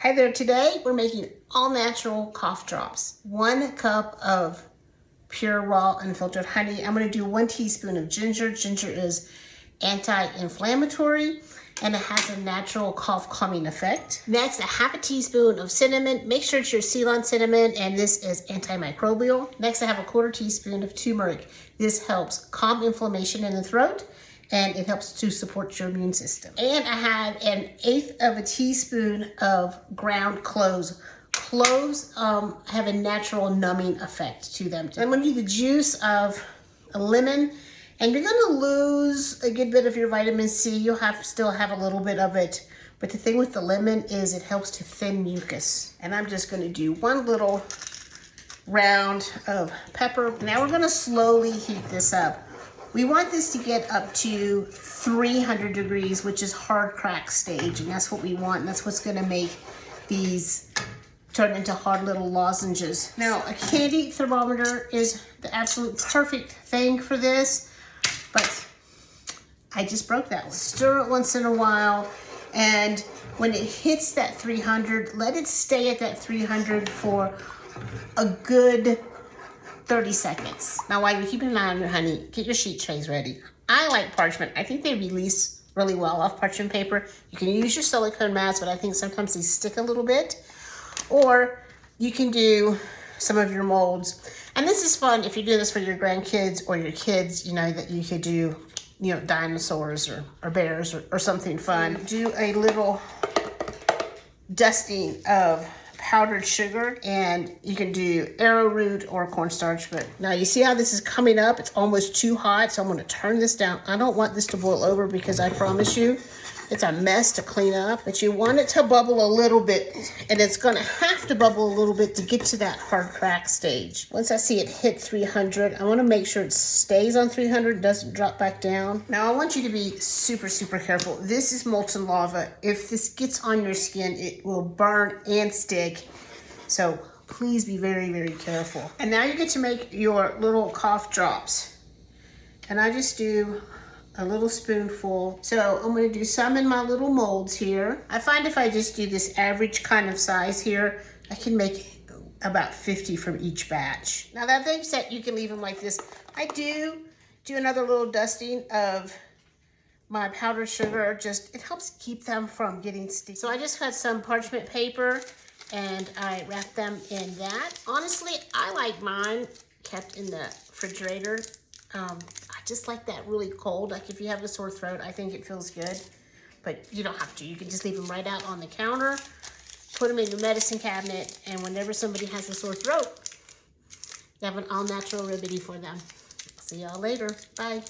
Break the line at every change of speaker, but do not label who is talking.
Hi there, today we're making all natural cough drops. 1 cup of pure raw unfiltered honey. I'm gonna do 1 teaspoon of ginger. Ginger is anti-inflammatory and it has a natural cough calming effect. Next, a 1/2 teaspoon of cinnamon. Make sure it's your Ceylon cinnamon and this is antimicrobial. Next, I have a 1/4 teaspoon of turmeric. This helps calm inflammation in the throat and it helps to support your immune system. And I have 1/8 teaspoon of ground cloves. Cloves have a natural numbing effect to them. I'm gonna do the juice of a lemon, and you're gonna lose a good bit of your vitamin C. You'll still have a little bit of it, but the thing with the lemon is it helps to thin mucus. And I'm just gonna do 1 little round of pepper. Now we're gonna slowly heat this up. We want this to get up to 300 degrees, which is hard crack stage, and that's what we want, and that's what's gonna make these turn into hard little lozenges. Now, a candy thermometer is the absolute perfect thing for this, but I just broke that one. Stir it once in a while, and when it hits that 300, let it stay at that 300 for a good 30 seconds. Now, while you're keeping an eye on your honey, get your sheet trays ready. I like parchment. I think they release really well off parchment paper. You can use your silicone mats, but I think sometimes they stick a little bit. Or you can do some of your molds. And this is fun if you do this for your grandkids or your kids, you know, that you could do, you know, dinosaurs or bears or something fun. Do a little dusting of powdered sugar, and you can do arrowroot or cornstarch. But now you see how this is coming up? It's almost too hot, so I'm gonna turn this down. I don't want this to boil over because I promise you, it's a mess to clean up, but you want it to bubble a little bit, and it's gonna have to bubble a little bit to get to that hard crack stage. Once I see it hit 300, I wanna make sure it stays on 300, doesn't drop back down. Now I want you to be super, super careful. This is molten lava. If this gets on your skin, it will burn and stick. So please be very, very careful. And now you get to make your little cough drops. And I just do a little spoonful. So I'm gonna do some in my little molds here. I find if I just do this average kind of size here, I can make about 50 from each batch. Now that being said, you can leave them like this. I do another little dusting of my powdered sugar. Just, it helps keep them from getting sticky. So I just got some parchment paper and I wrap them in that. Honestly, I like mine kept in the refrigerator. I just like that really cold. Like if you have a sore throat, I think it feels good, but you don't have to. You can just leave them right out on the counter, put them in your medicine cabinet, and whenever somebody has a sore throat, you have an all-natural remedy for them. See y'all later. Bye.